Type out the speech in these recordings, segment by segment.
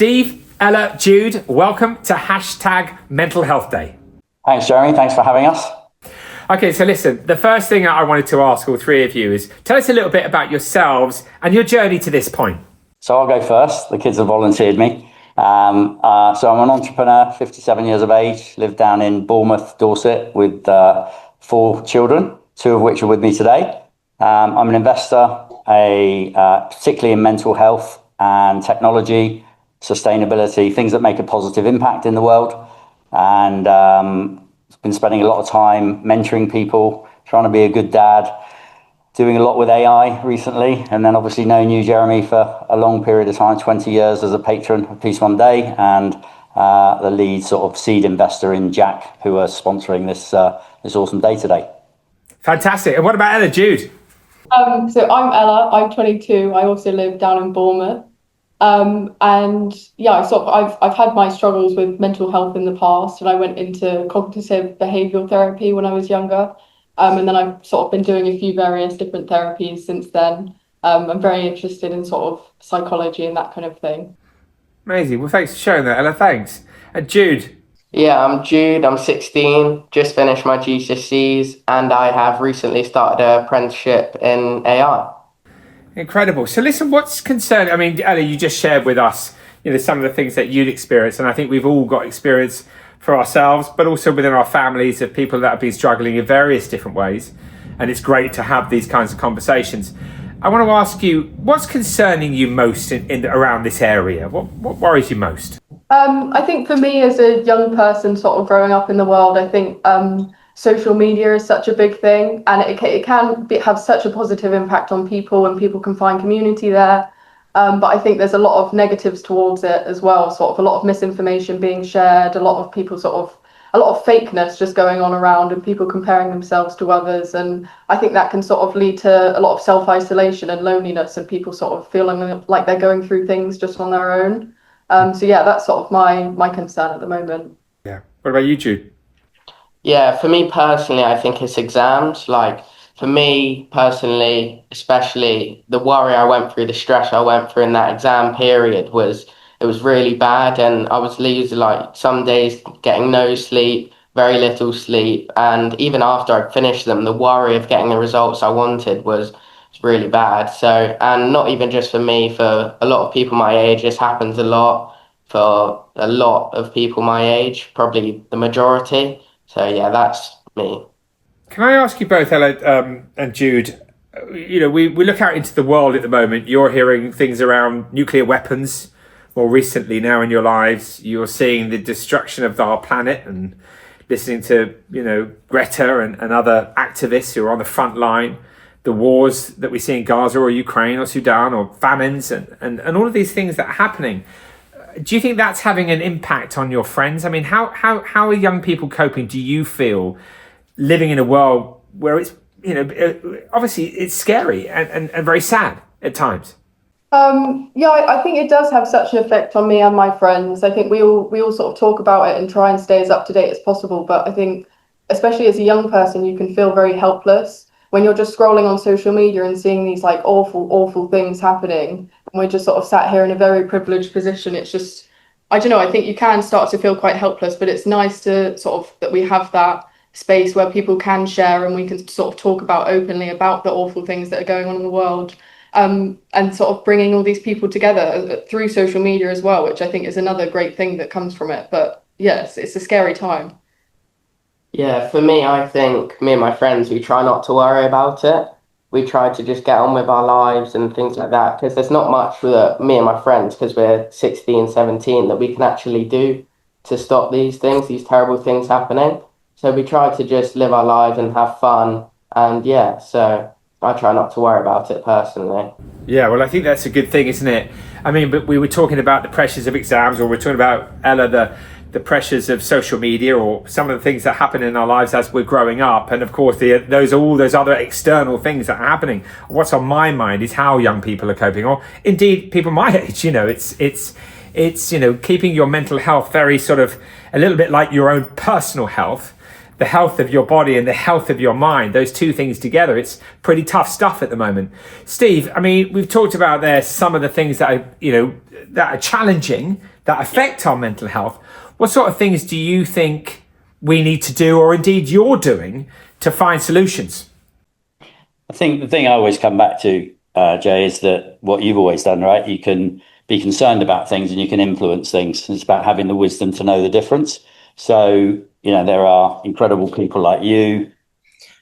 Steve, Ella, Jude, welcome to #Mental Health Day. Thanks, Jeremy. Thanks for having us. Okay, so listen, the first thing I wanted to ask all three of you is tell us a little bit about yourselves and your journey to this point. So I'll go first. The kids have volunteered me. So I'm an entrepreneur, 57 years of age, live down in Bournemouth, Dorset, with 4 children, 2 of which are with me today. I'm an investor, particularly in mental health and technology, sustainability, things that make a positive impact in the world. And been spending a lot of time mentoring people, trying to be a good dad, doing a lot with AI recently, and then obviously knowing you, Jeremy, for a long period of time, 20 years as a patron of Peace One Day, and the lead sort of seed investor in Jack, who are sponsoring this awesome day today. Fantastic. And what about Ella, Jude? So I'm Ella, I'm 22, I also live down in Bournemouth. And yeah, I've had my struggles with mental health in the past, and I went into cognitive behavioural therapy when I was younger. And then I've sort of been doing a few various different therapies since then. I'm very interested in sort of psychology and that kind of thing. Amazing. Well, thanks for sharing that, Ella. Thanks. And Jude? Yeah, I'm Jude. I'm 16, just finished my GCSEs, and I have recently started an apprenticeship in AI. Incredible. So listen, what's concerning? I mean, Ella, you just shared with us, some of the things that you'd experienced, and I think we've all got experience for ourselves, but also within our families of people that have been struggling in various different ways. And it's great to have these kinds of conversations. I want to ask you, what's concerning you most in around this area? What worries you most? I think for me as a young person sort of growing up in the world, I think social media is such a big thing, and it can have such a positive impact on people, and people can find community there. But I think there's a lot of negatives towards it as well, sort of a lot of misinformation being shared, a lot of fakeness just going on around, and people comparing themselves to others. And I think that can sort of lead to a lot of self-isolation and loneliness, and people sort of feeling like they're going through things just on their own. So yeah, that's sort of my concern at the moment. Yeah. What about you, Jude? Yeah, for me personally, I think it's exams. Like, for me personally, especially the worry I went through, the stress I went through in that exam period was really bad, and I was losing, like, some days getting no sleep, very little sleep, and even after I finished them, the worry of getting the results I wanted was really bad. So, and not even just for me, for a lot of people my age, this happens a lot for a lot of people my age, probably the majority. So yeah, that's me. Can I ask you both, Ella and Jude, we look out into the world at the moment. You're hearing things around nuclear weapons more recently now in your lives. You're seeing the destruction of our planet and listening to, Greta and other activists who are on the front line, the wars that we see in Gaza or Ukraine or Sudan, or famines and all of these things that are happening. Do you think that's having an impact on your friends? I mean, how are young people coping, do you feel, living in a world where it's, obviously it's scary and very sad at times? Yeah, I think it does have such an effect on me and my friends. I think we all sort of talk about it and try and stay as up to date as possible. But I think, especially as a young person, you can feel very helpless when you're just scrolling on social media and seeing these like awful things happening. And we're just sort of sat here in a very privileged position. It's just, I don't know, I think you can start to feel quite helpless, but it's nice to sort of, that we have that space where people can share and we can sort of talk about openly about the awful things that are going on in the world. And sort of bringing all these people together through social media as well, which I think is another great thing that comes from it. But yes, it's a scary time. Yeah, for me, I think me and my friends, we try not to worry about it. We try to just get on with our lives and things like that, because there's not much for me and my friends, because we're 16, 17, that we can actually do to stop these things, these terrible things happening. So we try to just live our lives and have fun. And yeah, so I try not to worry about it personally. Yeah, well, I think that's a good thing, isn't it? I mean, but we were talking about the pressures of exams, or we're talking about, Ella, the pressures of social media, or some of the things that happen in our lives as we're growing up. And of course, all those other external things that are happening. What's on my mind is how young people are coping, or indeed people my age. It's keeping your mental health very sort of a little bit like your own personal health. the health of your body and the health of your mind, those two things together, it's pretty tough stuff at the moment. Steve, I mean, we've talked about there some of the things that are, that are challenging, that affect our mental health. What sort of things do you think we need to do, or indeed you're doing, to find solutions? I think the thing I always come back to, Jay, is that what you've always done, right? You can be concerned about things and you can influence things. It's about having the wisdom to know the difference. So, there are incredible people like you.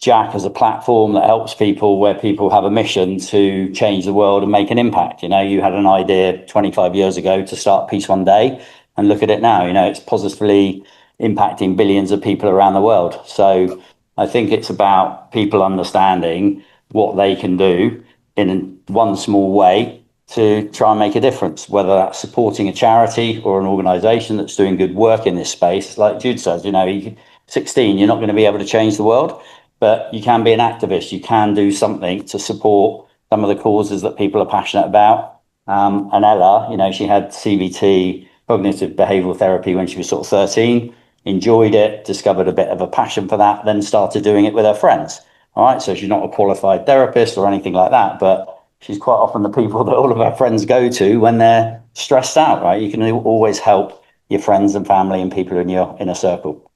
Jack as a platform that helps people, where people have a mission to change the world and make an impact. You had an idea 25 years ago to start Peace One Day, and look at it now. It's positively impacting billions of people around the world. So I think it's about people understanding what they can do in one small way to try and make a difference, whether that's supporting a charity or an organization that's doing good work in this space. Like Jude says, 16, you're not going to be able to change the world, but you can be an activist. You can do something to support some of the causes that people are passionate about. And Ella, she had CBT, cognitive behavioral therapy, when she was sort of 13, enjoyed it, discovered a bit of a passion for that, then started doing it with her friends. All right. So she's not a qualified therapist or anything like that, but she's quite often the people that all of our friends go to when they're stressed out, right? You can always help your friends and family and people in your inner circle.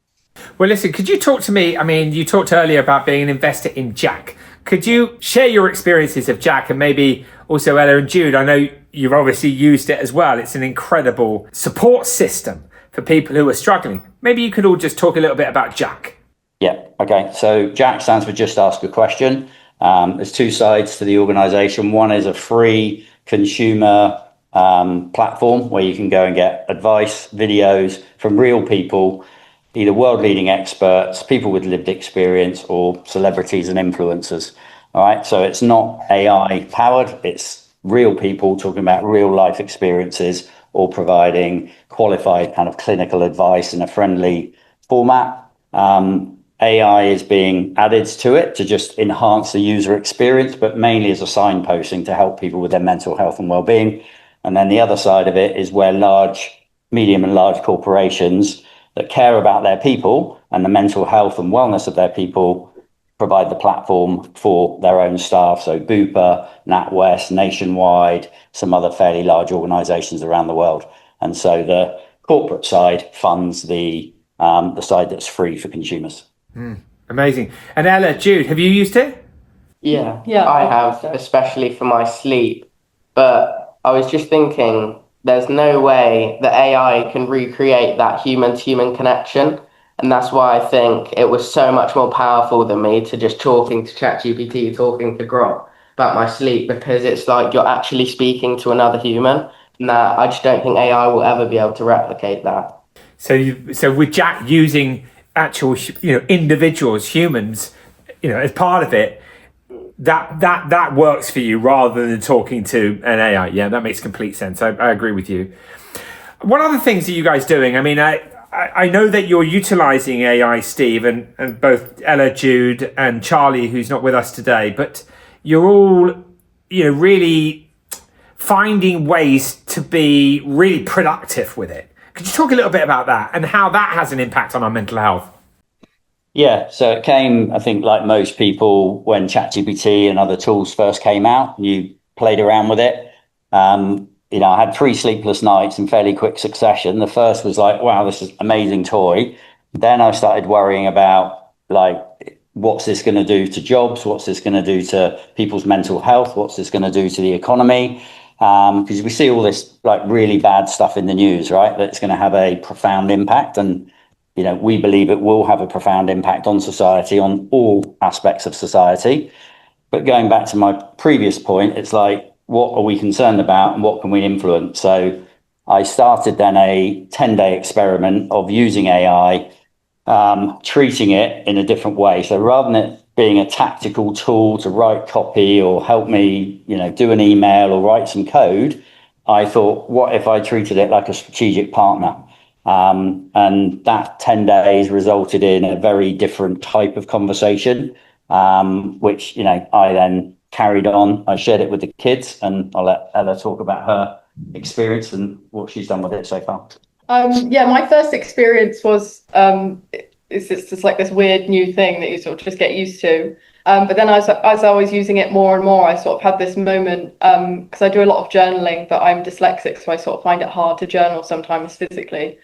Well, listen, could you talk to me? I mean, you talked earlier about being an investor in Jack. Could you share your experiences of Jack, and maybe also Ella and Jude? I know you've obviously used it as well. It's an incredible support system for people who are struggling. Maybe you could all just talk a little bit about Jack. Yeah. Okay. So Jack stands for Just Ask a Question. There's two sides to the organization. One is a free consumer platform where you can go and get advice, videos from real people, either world-leading experts, people with lived experience, or celebrities and influencers. All right. So it's not AI powered. It's real people talking about real life experiences, or providing qualified kind of clinical advice in a friendly format. AI is being added to it to just enhance the user experience, but mainly as a signposting to help people with their mental health and well-being. And then the other side of it is where medium and large corporations that care about their people and the mental health and wellness of their people provide the platform for their own staff. So Bupa, NatWest, Nationwide, some other fairly large organizations around the world. And so the corporate side funds the side that's free for consumers. Amazing. And Ella, Jude, have you used it? Yeah, Yeah, I I have, think so. especially for my sleep. But I was just thinking, there's no way that AI can recreate that human-to-human connection. And that's why I think it was so much more powerful than me to just talking to ChatGPT, talking to Grok about my sleep, because it's like you're actually speaking to another human. And that I just don't think AI will ever be able to replicate that. So with Jack using actual, individuals, humans, as part of it, that works for you rather than talking to an AI. Yeah, that makes complete sense. I agree with you. What other things are you guys doing? I mean, I know that you're utilizing AI, Steve, and both Ella, Jude, and Charlie, who's not with us today, but you're all, really finding ways to be really productive with it. Could you talk a little bit about that and how that has an impact on our mental health? Yeah, so it came, I think, like most people, when ChatGPT and other tools first came out, you played around with it. I had 3 sleepless nights in fairly quick succession. The first was like, wow, this is an amazing toy. Then I started worrying about, like, what's this going to do to jobs? What's this going to do to people's mental health? What's this going to do to the economy? Because we see all this like really bad stuff in the news, right? That's going to have a profound impact. And we believe it will have a profound impact on society, on all aspects of society. But going back to my previous point, it's like, what are we concerned about and what can we influence? So I started then a 10-day experiment of using AI, treating it in a different way. So rather than it being a tactical tool to write copy or help me, do an email or write some code, I thought, what if I treated it like a strategic partner? And that 10 days resulted in a very different type of conversation, which, I then carried on. I shared it with the kids, and I'll let Ella talk about her experience and what she's done with it so far. My first experience was it's just like this weird new thing that you sort of just get used to. But then as I was using it more and more, I sort of had this moment, because I do a lot of journaling, but I'm dyslexic, so I sort of find it hard to journal sometimes physically.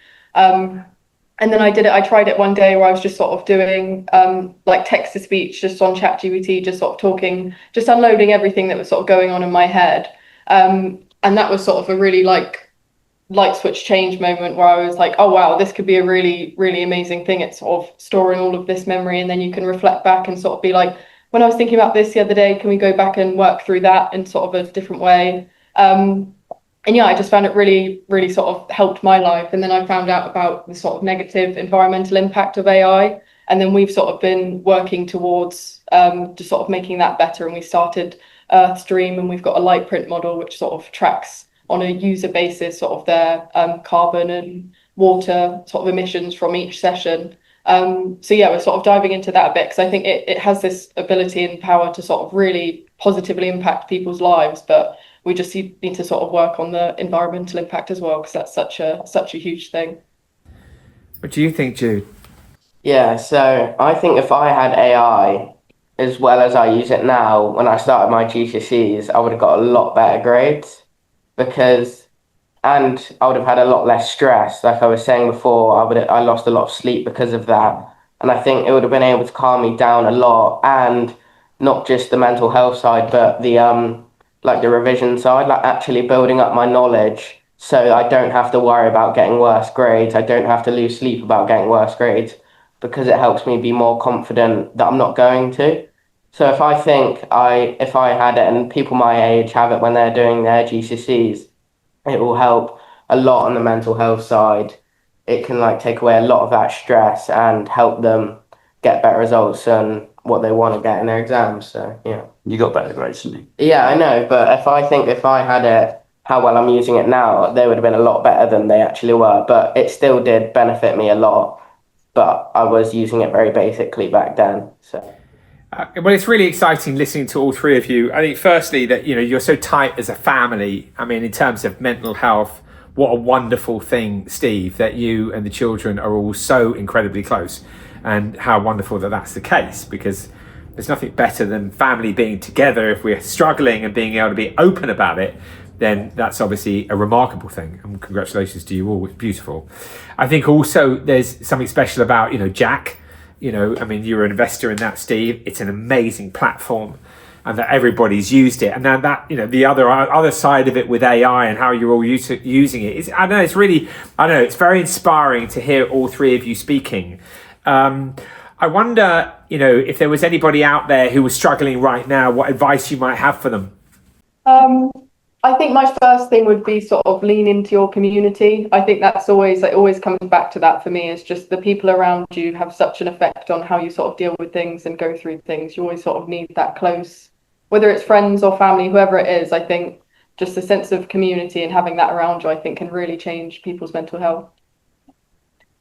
And then I tried it one day where I was just sort of doing like text to speech just on ChatGPT, just sort of talking, just unloading everything that was sort of going on in my head. And that was sort of a really like light switch change moment where I was like, oh wow, this could be a really, really amazing thing. It's sort of storing all of this memory, and then you can reflect back and sort of be like, when I was thinking about this the other day, can we go back and work through that in sort of a different way? And yeah, I just found it really, really sort of helped my life. And then I found out about the sort of negative environmental impact of AI. And then we've sort of been working towards just sort of making that better. And we started Earthstream, and we've got a light print model which sort of tracks on a user basis sort of their carbon and water sort of emissions from each session. So yeah, we're sort of diving into that a bit, because I think it has this ability and power to sort of really positively impact people's lives, but we just need to sort of work on the environmental impact as well, because that's such a huge thing. What do you think, Jude? Yeah, so I think if I had AI as well as I use it now, when I started my GCSEs, I would have got a lot better grades, and I would have had a lot less stress. Like I was saying before, I lost a lot of sleep because of that. And I think it would have been able to calm me down a lot, and not just the mental health side, but the like the revision side, like actually building up my knowledge so I don't have to worry about getting worse grades. I don't have to lose sleep about getting worse grades, because it helps me be more confident that I'm not going to. So if I had it, and people my age have it when they're doing their GCSEs, it will help a lot on the mental health side. It can like take away a lot of that stress and help them get better results and what they want to get in their exams. So yeah. You got better grades, didn't you? Yeah, I know, but if I had it how well I'm using it now, they would have been a lot better than they actually were. But it still did benefit me a lot. But I was using it very basically back then. So. Well, it's really exciting listening to all three of you. I think, firstly, that you're so tight as a family. I mean, in terms of mental health, what a wonderful thing, Steve, that you and the children are all so incredibly close, and how wonderful that that's the case, because there's nothing better than family being together. If we're struggling and being able to be open about it, then that's obviously a remarkable thing. And congratulations to you all. It's beautiful. I think also there's something special about, Jack. I mean, you're an investor in that, Steve. It's an amazing platform, and that everybody's used it. And then that, the other side of it with AI and how you're all using it is, it's very inspiring to hear all three of you speaking. I wonder, if there was anybody out there who was struggling right now, what advice you might have for them. I think my first thing would be sort of lean into your community. I think it always comes back to that for me, is just the people around you have such an effect on how you sort of deal with things and go through things. You always sort of need that close, whether it's friends or family, whoever it is. I think just a sense of community and having that around you, I think, can really change people's mental health.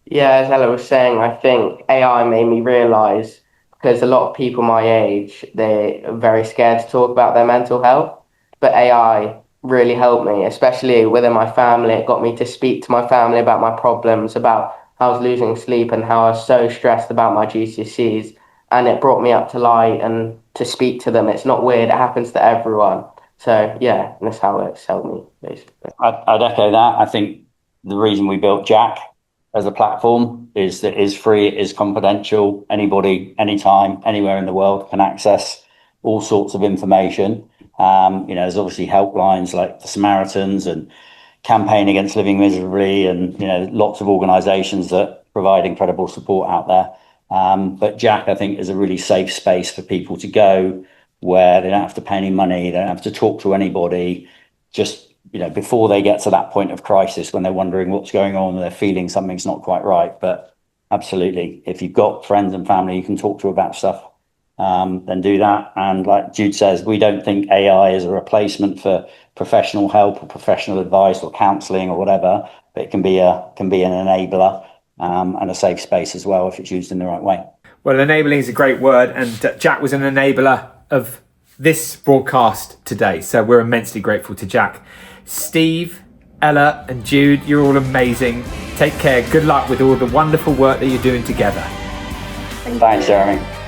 Yeah, as Ella was saying, I think AI made me realise, because a lot of people my age, they're very scared to talk about their mental health, but AI really helped me, especially within my family. It got me to speak to my family about my problems, about how I was losing sleep and how I was so stressed about my GCSEs, and it brought me up to light and to speak to them. It's not weird, it happens to everyone. So yeah, that's how it's helped me, basically. I'd echo that. I think the reason we built Jack as a platform is that it is free, it is confidential. Anybody, anytime, anywhere in the world can access all sorts of information. There's obviously helplines like the Samaritans and Campaign Against Living Miserably, and lots of organisations that provide incredible support out there. But Jack, I think, is a really safe space for people to go, where they don't have to pay any money, they don't have to talk to anybody, just before they get to that point of crisis when they're wondering what's going on and they're feeling something's not quite right. But absolutely, if you've got friends and family you can talk to about stuff, then do that. And like Jude says, we don't think AI is a replacement for professional help or professional advice or counselling or whatever, but it can be an enabler and a safe space as well if it's used in the right way. Well, enabling is a great word, and Jack was an enabler of this broadcast today, so we're immensely grateful to Jack. Steve, Ella and Jude, you're all amazing. Take care. Good luck with all the wonderful work that you're doing together. Thanks, Jeremy.